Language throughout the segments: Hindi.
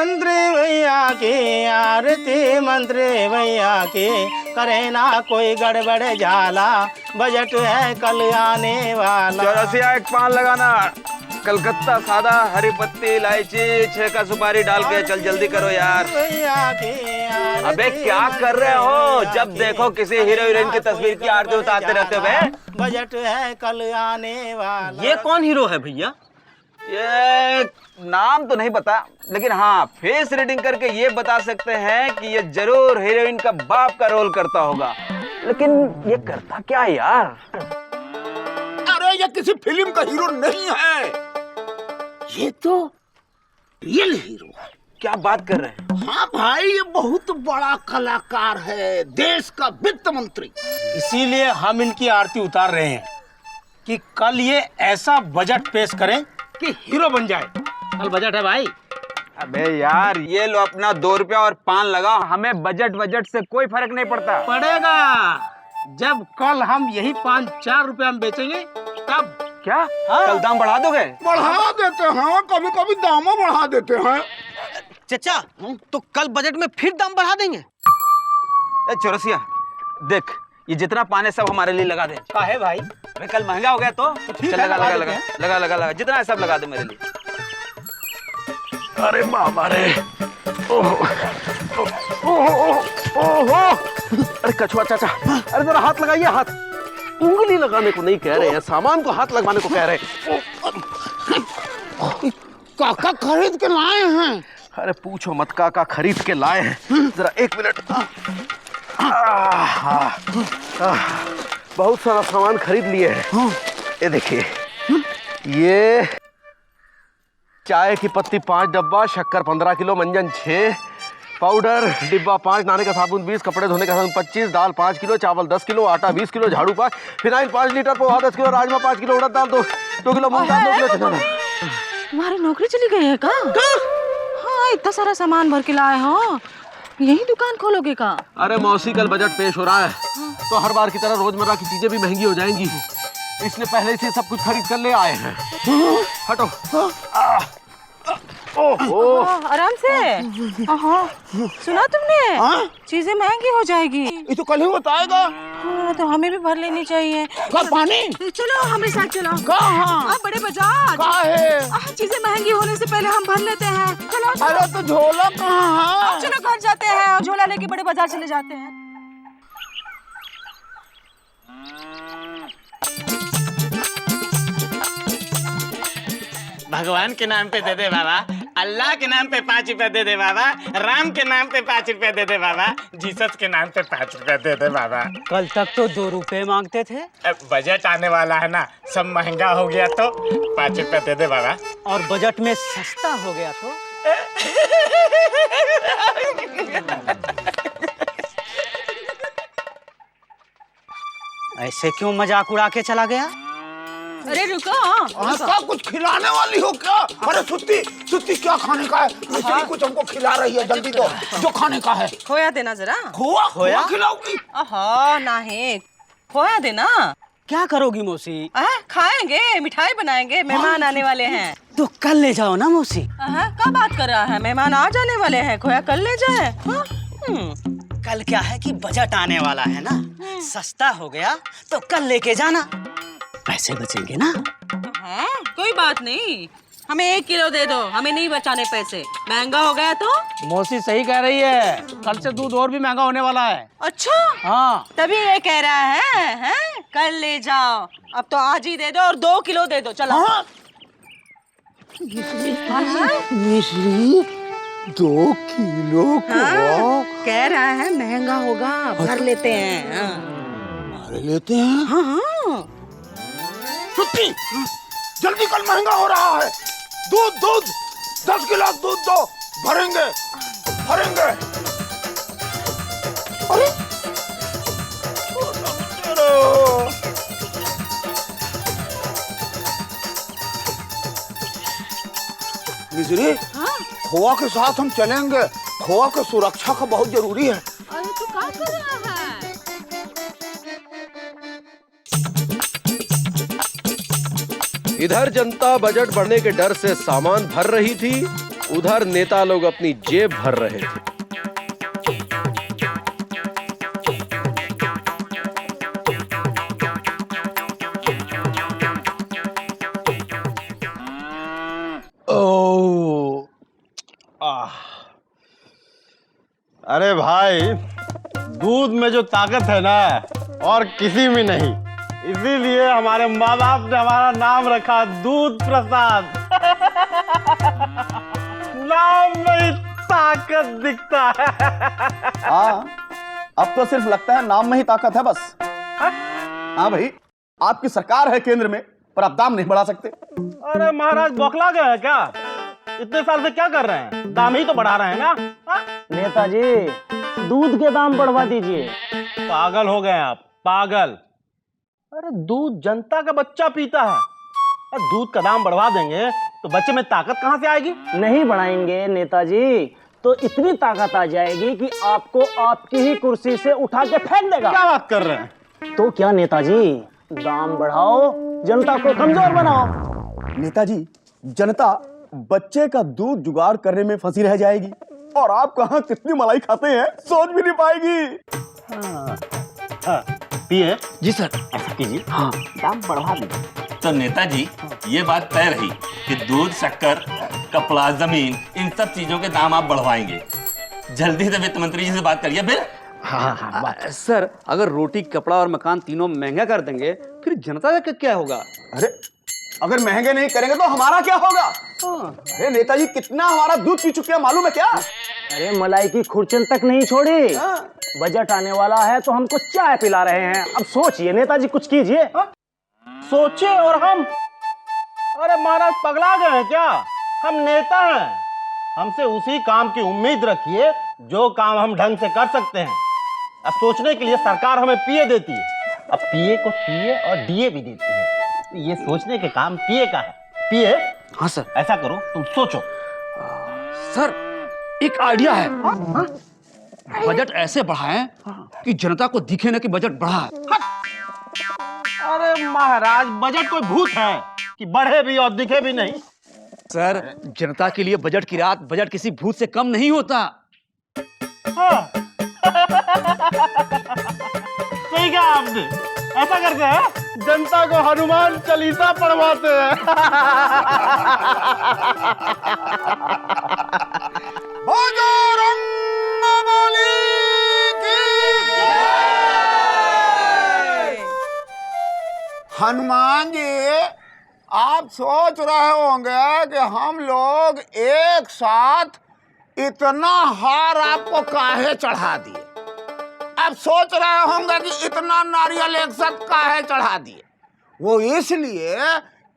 मंत्री भैया की, आरती मंत्री भैया की, करे ना कोई गड़बड़ झाला, बजट है कल आने वाला। चौरसिया एक पान लगाना, कलकत्ता सादा, हरी पत्ती, इलायची, 6 का सुपारी डाल के। चल जल्दी करो यार। अबे क्या कर रहे हो? जब देखो किसी हीरो हीरोइन की तस्वीर की आरती उतारते रहते हो बे। बजट है कल आने वाला। ये कौन हीरो है भैया? ये नाम तो नहीं पता, लेकिन हाँ फेस रीडिंग करके ये बता सकते हैं कि ये जरूर हीरोइन का बाप का रोल करता होगा। लेकिन ये करता क्या है यार? अरे ये किसी फिल्म का हीरो नहीं है, ये तो रियल हीरो है। क्या बात कर रहे हैं? हाँ भाई, ये बहुत बड़ा कलाकार है, देश का वित्त मंत्री। इसीलिए हम इनकी आरती उतार रहे हैं कि कल ये ऐसा बजट पेश करें कि हीरो बन जाए। कल बजट है भाई। अबे यार ये लो अपना 2 रुपया और पान लगाओ, हमें बजट से कोई फर्क नहीं पड़ता। पड़ेगा, जब कल हम यही पान 4 रुपया में बेचेंगे तब। क्या? हाँ। कल दाम बढ़ा दोगे? बढ़ा देते हैं, कभी कभी दामों बढ़ा देते हैं। चचा तो कल बजट में फिर दाम बढ़ा देंगे? ए चौरसिया देख, ये जितना पान है सब हमारे लिए लगा दे। काहे भाई? अबे कल महंगा हो गया तो ठीक चल है, लगा लगा लगा देते लगा लगा लगा जितना है सब लगा दे मेरे लिए। अरे बाबा रे, ओहो ओहो, अरे कछुआ चाचा, अरे जरा हाथ लगाइए। हाथ उंगली लगाने को नहीं कह रहे हैं, सामान को हाथ लगाने को कह रहे हैं। काका खरीद के लाए हैं। अरे पूछो मत, काका खरीद के लाए हैं। जरा 1 मिनट। बहुत सारा सामान खरीद लिए हैं। ये देखिए, ये चाय की पत्ती 5 डब्बा, शक्कर 15 किलो, मंजन 6, पाउडर डिब्बा 5, नहाने का साबुन 20, कपड़े धोने का साबुन 25, दाल 5 किलो, चावल 10 किलो, आटा 20 किलो, झाड़ू 5, phenyl 5 litre, poha 10 kilo, rajma 5 kilo, उड़द दाल 2 किलो, मूंग दाल 2 किलो, चना। तुम्हारी नौकरी चली गई है का? हाँ, इतना सारा सामान भर के लाए हो, यही दुकान खोलोगे का? अरे मौसी, कल बजट पेश हो रहा है तो हर बार की तरह रोजमर्रा की चीजें भी महंगी हो जाएंगी, इसलिए पहले से सब कुछ खरीद कर ले आए हैं। हटो। ओहो, आराम से। सुना तुमने? चीजें महंगी हो जाएगी। ये तो कल ही बताएगा। हाँ, तो हमें भी भर लेनी चाहिए। कल पानी? चलो हमारे साथ चलो। कहाँ? बड़े बाजार। कहाँ है? चीजें महंगी होने से पहले हम भर लेते हैं। चलो चलो। अरे तो झोला कहाँ है? चलो घर जाते हैं और झोला लेके बड़े बाजार चले जाते हैं। भगवान के नाम पे दे दे बाबा, अल्लाह के नाम पे 5 रुपया दे दे बाबा, राम के नाम पे 5 रुपया दे दे बाबा, जीसस के नाम पे 5 रुपया दे दे बाबा। कल तक तो 2 रुपए मांगते थे। अब बजट आने वाला है ना, सब महंगा हो गया तो 5 रुपया दे दे बाबा। और बजट में सस्ता हो गया तो? ऐसे क्यों मजाक उड़ा के चला गया? अरे रुको। क्या कुछ खिलाने वाली हो क्या? अरे सुत्ती क्या खाने का है? मिस्त्री कुछ हमको खिला रही है, जल्दी दो जो खाने का है। खोया देना जरा। खोया खिलाओगी? नहीं, खोया देना। क्या करोगी मौसी? खाएंगे, मिठाई बनाएंगे, मेहमान आने वाले हैं। तो कल ले जाओ ना मौसी। क्या बात कर रहा है? मेहमान आ जाने वाले हैं, खोया कल ले जाए। कल क्या है कि बजट आने वाला है ना, सस्ता हो गया तो कल लेके जाना, पैसे बचेंगे ना। कोई बात नहीं, हमें 1 किलो दे दो, हमें नहीं बचाने पैसे। महंगा हो गया तो? मौसी सही कह रही है, कल से दूध और भी महंगा होने वाला है। अच्छा, हाँ तभी ये कह रहा है कल ले जाओ। अब तो आज ही दे दो और 2 किलो दे दो। चलो। मिश्री 2 किलो खोआ? कह रहा है महंगा होगा, भर लेते हैं। भर लेते हैं? हाँ। सुत्ती, जल्दी, कल महंगा हो रहा है। दूध 10 गिलास दूध दो, भरेंगे। अरे मिश्री, खोआ के साथ हम चलेंगे, खोआ की सुरक्षा का बहुत जरूरी है। अरे तू क्या कर रहा है? इधर जनता बजट बढ़ने के डर से सामान भर रही थी उधर नेता लोग अपनी जेब भर रहे थे। अरे भाई, दूध में जो ताकत है ना और किसी में नहीं, इसीलिए हमारे माँ बाप ने हमारा नाम रखा दूध प्रसाद। नाम में ही ताकत दिखता है। हाँ, अब तो सिर्फ लगता है नाम में ही ताकत है बस। हाँ भाई, आपकी सरकार है केंद्र में, पर आप दाम नहीं बढ़ा सकते। अरे महाराज, बौखला गए हैं क्या? इतने साल से क्या कर रहे हैं? दाम ही तो बढ़ा रहे हैं ना। नेताजी, दूध के दाम बढ़वा दीजिए। पागल हो गए आप, पागल। अरे दूध जनता का बच्चा पीता है, और दूध का दाम बढ़वा देंगे तो बच्चे में ताकत कहाँ से आएगी? नहीं बढ़ाएंगे नेताजी तो इतनी ताकत आ जाएगी कि आपको आपकी ही कुर्सी से उठा के फेंक देगा। क्या बात कर रहे हैं? तो क्या नेताजी, दाम बढ़ाओ, जनता को कमजोर बनाओ। नेताजी, जनता बच्चे का दूध जुगाड़ करने में फंसी रह जाएगी, और आप कहाँ कितनी मलाई खाते हैं सोच भी नहीं पाएगी। पिए जी सर। ऐसा कीजिए, हाँ, दाम बढ़वा दीजिए। तो नेताजी, ये बात तय रही कि दूध, शक्कर, कपड़ा, जमीन, इन सब चीजों के दाम आप बढ़वाएंगे। जल्दी से वित्त मंत्री जी से बात करिए फिर। सर, अगर रोटी, कपड़ा और मकान तीनों महंगा कर देंगे फिर जनता का क्या होगा? अरे अगर महंगे नहीं करेंगे तो हमारा क्या होगा? अरे नेताजी, कितना हमारा दूध पी चुके हैं मालूम है क्या? अरे मलाई की खुरचन तक नहीं छोड़ी। बजट आने वाला है तो हमको चाय पिला रहे हैं। अब सोचिए नेताजी, कुछ कीजिए। सोचे और हम? अरे महाराज, पगला गए हैं क्या? हम नेता हैं, हमसे उसी काम की उम्मीद रखिए जो काम हम ढंग से कर सकते हैं। अब सोचने के लिए सरकार हमें पीए देती है, अब पीए को पीए और डीए भी देती है। ये सोचने के काम पीए का है। पीए, हाँ सर। ऐसा करो, तुम सोचो। सर, एक आइडिया है। बजट ऐसे बढ़ाएं कि जनता को दिखे ना कि बजट बढ़ा है। अरे महाराज, बजट कोई भूत है कि बढ़े भी और दिखे भी नहीं? सर, जनता के लिए बजट की रात, बजट किसी भूत से कम नहीं होता। हाँ। सही कहा आपने। ऐसा करते हैं, जनता को हनुमान चालीसा पढ़वाते हैं। हनुमान जी, आप सोच रहे होंगे कि हम लोग एक साथ इतना हार आपको काहे चढ़ा दिए। आप सोच रहे होंगे कि इतना नारियल एक साथ काहे चढ़ा दिए। वो इसलिए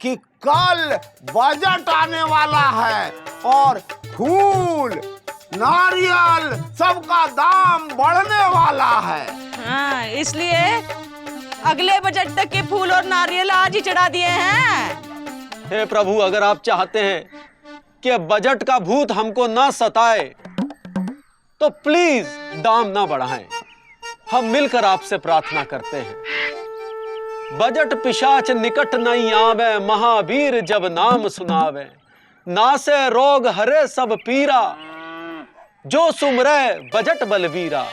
कि कल बजट आने वाला है और फूल, नारियल सबका दाम बढ़ने वाला है। हाँ, इसलिए अगले बजट तक के फूल और नारियल आज ही चढ़ा दिए हैं। हे प्रभु, अगर आप चाहते हैं कि बजट का भूत हमको ना सताए तो प्लीज दाम ना बढ़ाएं। हम मिलकर आपसे प्रार्थना करते हैं। बजट पिशाच निकट नहीं आवे, महावीर जब नाम सुनावे। नासे रोग हरे सब पीरा, जो सुमरे बजट बलवीरा।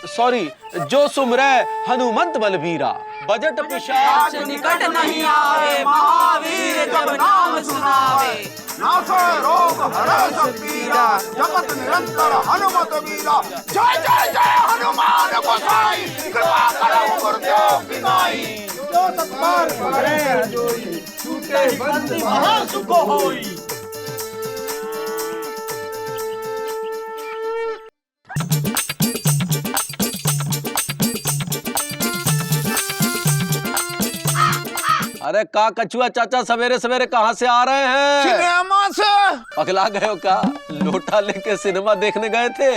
सॉरी, जो सुमरे हनुमंत बलवीरा। बजट पिशाच निकट नहीं आवे, महावीर जब नाम सुनावे। नासे रोग हरे सब पीरा, जपत निरंतर हनुमत वीरा। जय जय जय हनुमान गोसाई, कृपा करो गुरुदेव बिनाई। जो सत्कार करे जोई, छूटे बंदी महा सुख होई। अरे का कछुआ चाचा, सवेरे सवेरे कहाँ से आ रहे हैं? सिनेमा से। पगला गए हो का? लोटा लेके सिनेमा देखने गए थे?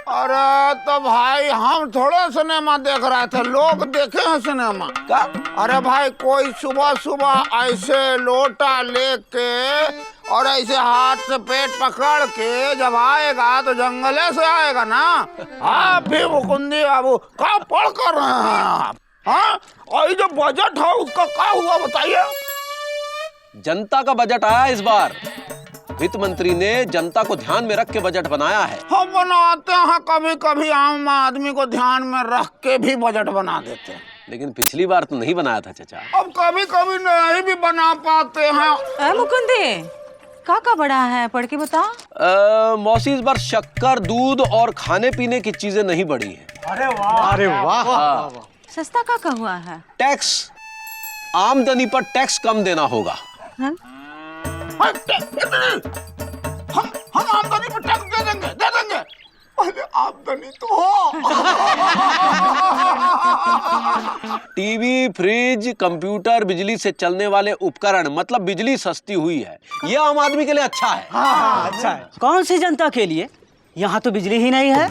अरे तो भाई, हम थोड़े सिनेमा देख रहे थे, लोग देखे हैं सिनेमा का? अरे भाई, कोई सुबह सुबह ऐसे लोटा लेके और ऐसे हाथ से पेट पकड़ के जब आएगा तो जंगले से आएगा ना। आप भी मुकुंदी बाबू क्या पढ़ कर रहे हैं आप? हाँ, और ये जो बजट है उसका क्या हुआ बताइए। जनता का बजट आया इस बार, वित्त मंत्री ने जनता को ध्यान में रख के बजट बनाया है। हम बनाते हैं, कभी कभी आम आदमी को ध्यान में रख के भी बजट बना देते हैं, लेकिन पिछली बार तो नहीं बनाया था चाचा। अब कभी कभी नहीं भी बना पाते हैं। मुकुंदी का बड़ा है, पढ़ के बता। मौसी इस बार शक्कर, दूध और खाने पीने की चीजें नहीं बढ़ी हैं। अरे वाह, अरे वाह। सस्ता का हुआ है? टैक्स, आमदनी पर टैक्स कम देना होगा। हाँ? हम आमदनी पर टैक्स दे देंगे। पहले आमदनी तो हो। टीवी, फ्रिज, कंप्यूटर, बिजली से चलने वाले उपकरण, मतलब बिजली सस्ती हुई है। ये आम आदमी के लिए अच्छा है। हाँ, अच्छा है। कौन सी जनता के लिए? यहाँ तो बिजली ही नहीं है।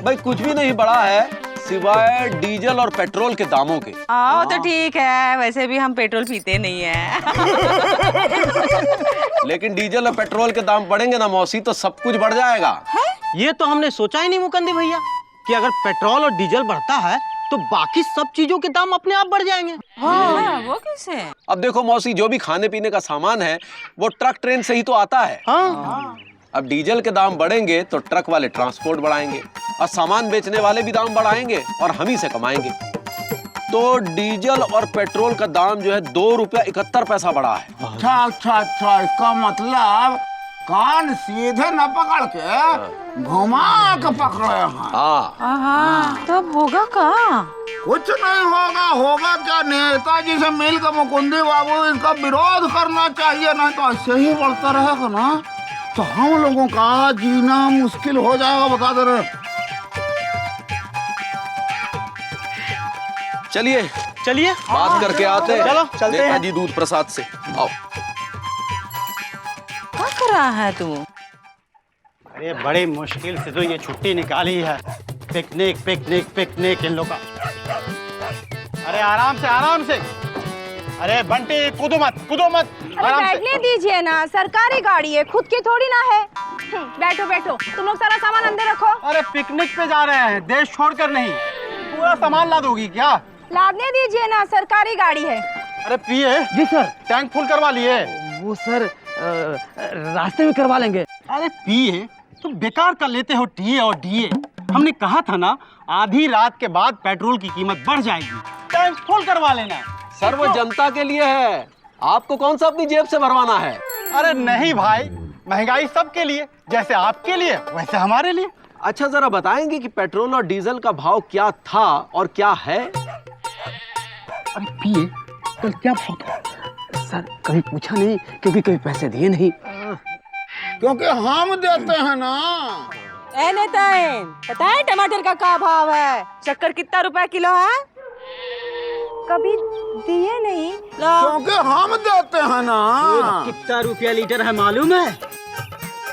भाई कुछ भी नहीं बढ़ा है सिवाय डीजल और पेट्रोल के दामों के। आओ तो ठीक है, वैसे भी हम पेट्रोल पीते नहीं है। लेकिन डीजल और पेट्रोल के दाम बढ़ेंगे ना मौसी, तो सब कुछ बढ़ जाएगा। ये तो हमने सोचा ही नहीं मुकंदी भैया कि अगर पेट्रोल और डीजल बढ़ता है तो बाकी सब चीजों के दाम अपने आप बढ़ जाएंगे। हाँ, वो कैसे? अब देखो मौसी, जो भी खाने पीने का सामान है वो ट्रक ट्रेन से ही तो आता है। हाँ। अब डीजल के दाम बढ़ेंगे तो ट्रक वाले ट्रांसपोर्ट बढ़ाएंगे और सामान बेचने वाले भी दाम बढ़ाएंगे और हम ही से कमाएंगे। तो डीजल और पेट्रोल का दाम जो है 2 रुपया 71 पैसा बढ़ा है। अच्छा, इसका मतलब कान सीधे न पकड़ के घुमा के पकड़े हैं। हाँ, तब होगा का? कुछ नहीं होगा क्या? नेताजी से मिल के मुकुंदी बाबू इनका विरोध करना चाहिए, नहीं तो ऐसे ही बढ़ता रहेगा ना तो हम लोगों का जीना मुश्किल हो जाएगा, बता दे रहे। चलिए बात करके आते हैं। चलो, चलते हैं। नेताजी दूध प्रसाद से। आओ। क्या कर रहा है तू? अरे बड़ी मुश्किल से तो ये छुट्टी निकाली है। पिकनिक इन लोग का। अरे आराम से। अरे बंटी कूदो मत। अरे बैठने दीजिए ना, सरकारी गाड़ी है, खुद की थोड़ी ना है। बैठो, तुम लोग सारा सामान अंदर रखो। अरे पिकनिक पे जा रहे हैं, देश छोड़कर नहीं। पूरा सामान ला दोगी क्या? लादने दीजिए ना, सरकारी गाड़ी है। अरे पिए? जी सर। टैंक फुल करवा लिए? वो सर रास्ते में करवा लेंगे। अरे पिए तो बेकार का लेते हो टीए और डीए। हमने कहा था ना आधी रात के बाद पेट्रोल की कीमत बढ़ जाएगी, टैंक फुल करवा लेना। सर वो जनता के लिए है, आपको कौन सा अपनी जेब से भरवाना है? अरे नहीं भाई, महंगाई सबके लिए, जैसे आपके लिए वैसे हमारे लिए। अच्छा जरा बताएंगे कि पेट्रोल और डीजल का भाव क्या था और क्या है? अरे पिए कल क्या भाव था? सर कभी पूछा नहीं, क्योंकि कभी पैसे दिए नहीं। क्योंकि हम देते हैं ना। पता है टमाटर का क्या भाव है? शक्कर कितना रुपया किलो है? कभी दिए नहीं। क्योंकि हम देते हैं ना। कितना रुपया लीटर है मालूम है?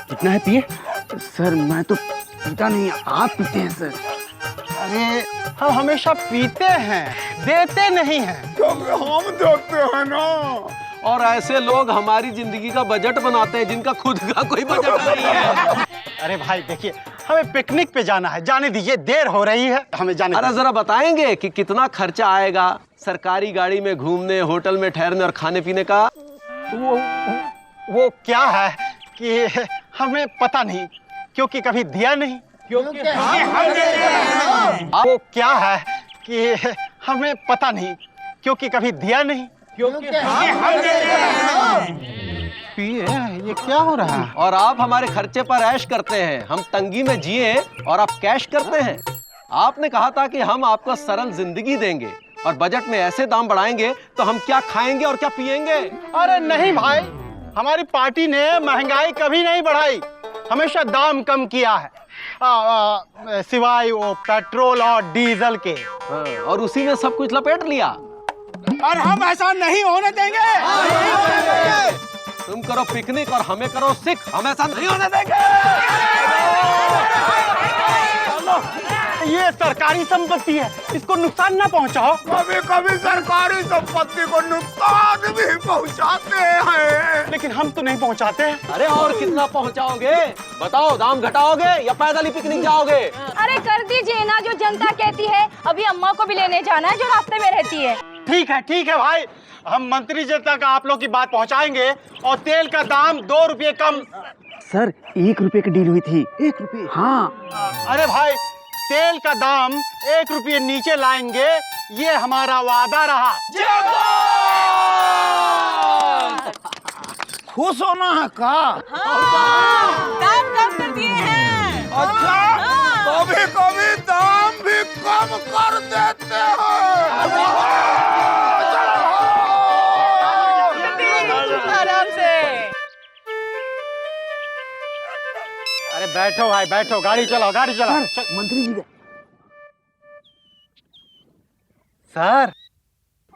कितना है पिए? सर मैं तो पीता नहीं, आप पीते हैं सर। अरे हम हमेशा पीते हैं, देते नहीं हैं। क्योंकि हम देते हैं ना। और ऐसे लोग हमारी जिंदगी का बजट बनाते हैं जिनका खुद का कोई बजट नहीं है। अरे भाई देखिए, हमें पिकनिक पे जाना है, जाने दीजिए, देर हो रही है, हमें जाने अरे दीजिए। जरा बताएंगे कि कितना खर्चा आएगा सरकारी गाड़ी में घूमने, होटल में ठहरने और खाने पीने का? वो क्या है कि हमें पता नहीं, क्योंकि कभी दिया नहीं। वो क्या है कि हमें पता नहीं, क्योंकि कभी दिया नहीं। पिए, ये क्या हो रहा है? और आप हमारे खर्चे पर ऐश करते हैं, हम तंगी में जिए और आप कैश करते हैं। आपने कहा था कि हम आपको सरल जिंदगी देंगे और बजट में ऐसे दाम बढ़ाएंगे तो हम क्या खाएंगे और क्या पिएंगे? अरे नहीं भाई, हमारी पार्टी ने महंगाई कभी नहीं बढ़ाई, हमेशा दाम कम किया है, सिवाय वो पेट्रोल और डीजल के। और उसी में सब कुछ लपेट लिया। और हम ऐसा नहीं होने देंगे। तुम करो पिकनिक और हमें करो सिख, हम ऐसा नहीं होने देंगे। ये सरकारी संपत्ति है, इसको नुकसान ना पहुंचाओ। कभी कभी सरकारी संपत्ति को नुकसान भी पहुंचाते हैं, लेकिन हम तो नहीं पहुंचाते हैं। अरे और कितना पहुंचाओगे? बताओ, दाम घटाओगे या पैदल ही पिकनिक जाओगे? अरे कर दीजिए ना, जो जनता कहती है। अभी अम्मा को भी लेने जाना है जो रास्ते में रहती है। ठीक है भाई, हम मंत्री जी तक आप लोग की बात पहुंचाएंगे और तेल का दाम 2 रुपये कम। सर 1 रुपए की डील हुई थी। 1 रुपए? हाँ। अरे भाई, तेल का दाम 1 रुपये नीचे लाएंगे, ये हमारा वादा रहा। खुश होना है का? दाम कम कर दिए हैं। अच्छा, कभी कभी दाम भी कम कर देते हैं। आराम से। अरे बैठो भाई बैठो, गाड़ी चलाओ चल। मंत्री जी सर,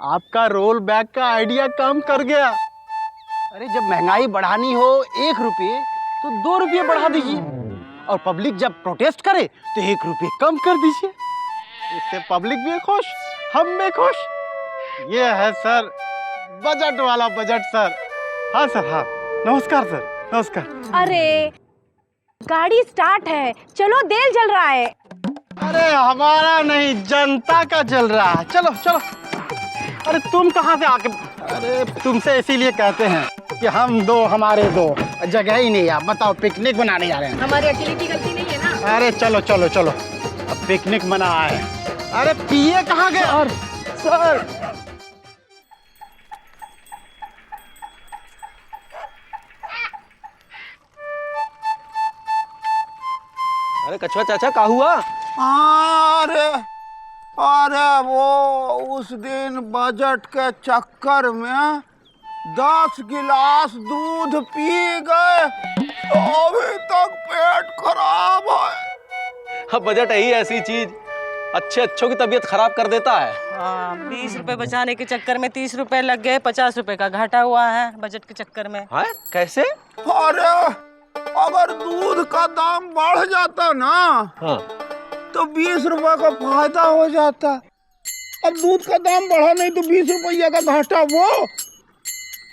आपका रोल बैक का आइडिया काम कर गया। अरे जब महंगाई बढ़ानी हो 1 रुपये तो 2 रुपये बढ़ा दीजिए, और पब्लिक जब प्रोटेस्ट करे तो 1 रुपये कम कर दीजिए। इससे पब्लिक भी खुश, हम भी खुश। ये है सर बजट वाला बजट सर। हाँ सर, हाँ। नमस्कार सर, नमस्कार। अरे गाड़ी स्टार्ट है, चलो तेल जल रहा है। अरे हमारा नहीं, जनता का चल रहा है। चलो चलो। अरे तुम कहाँ से आके? अरे तुमसे इसीलिए कहते हैं कि हम दो हमारे दो, जगह ही नहीं है। बताओ, पिकनिक मनाने जा रहे हैं। हमारी अकेले की गलती नहीं है ना। अरे चलो चलो चलो, अब पिकनिक मना है। अरे पिए कहाँ गए? सर अरे कछुआ चाचा का हुआ? अरे वो उस दिन बजट के चक्कर में 10 गिलास दूध पी गए, तो अभी तक पेट खराब है। अब बजट यही ऐसी चीज अच्छों की तबीयत खराब कर देता है। 20 रुपए बचाने के चक्कर में 30 रुपए लग गए, 50 रुपए का घाटा हुआ है बजट के चक्कर में। हाँ, कैसे? अरे अगर दूध का दाम बढ़ जाता ना, हाँ। तो 20 रुपए का फायदा हो जाता। अब दूध का दाम बढ़ा नहीं तो 20 रुपया का घाटा वो,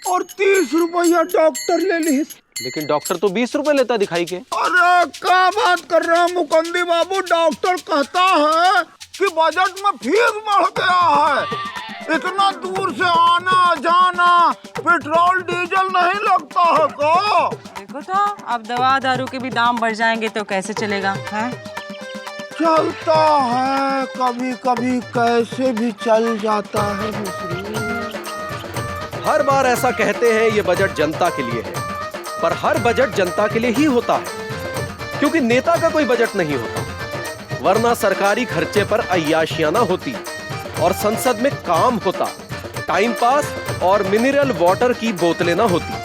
और 30 रुपया डॉक्टर ले ली। लेकिन डॉक्टर तो 20 रुपए लेता दिखाई के। अरे क्या बात कर रहे हैं मुकंदी बाबू, डॉक्टर कहता है कि बजट में फीस बढ़ गया है। इतना दूर से आना जाना, पेट्रोल डीजल नहीं लगता है को? देखो तो अब दवा दारू के भी दाम बढ़ जाएंगे तो कैसे चलेगा? हैं? चलता है कभी कभी, कैसे भी चल जाता है। हर बार ऐसा कहते हैं ये बजट जनता के लिए है, पर हर बजट जनता के लिए ही होता है, क्योंकि नेता का कोई बजट नहीं होता, वरना सरकारी खर्चे पर अय्याशियाना होती और संसद में काम होता, टाइम पास और मिनरल वाटर की बोतलें ना होती।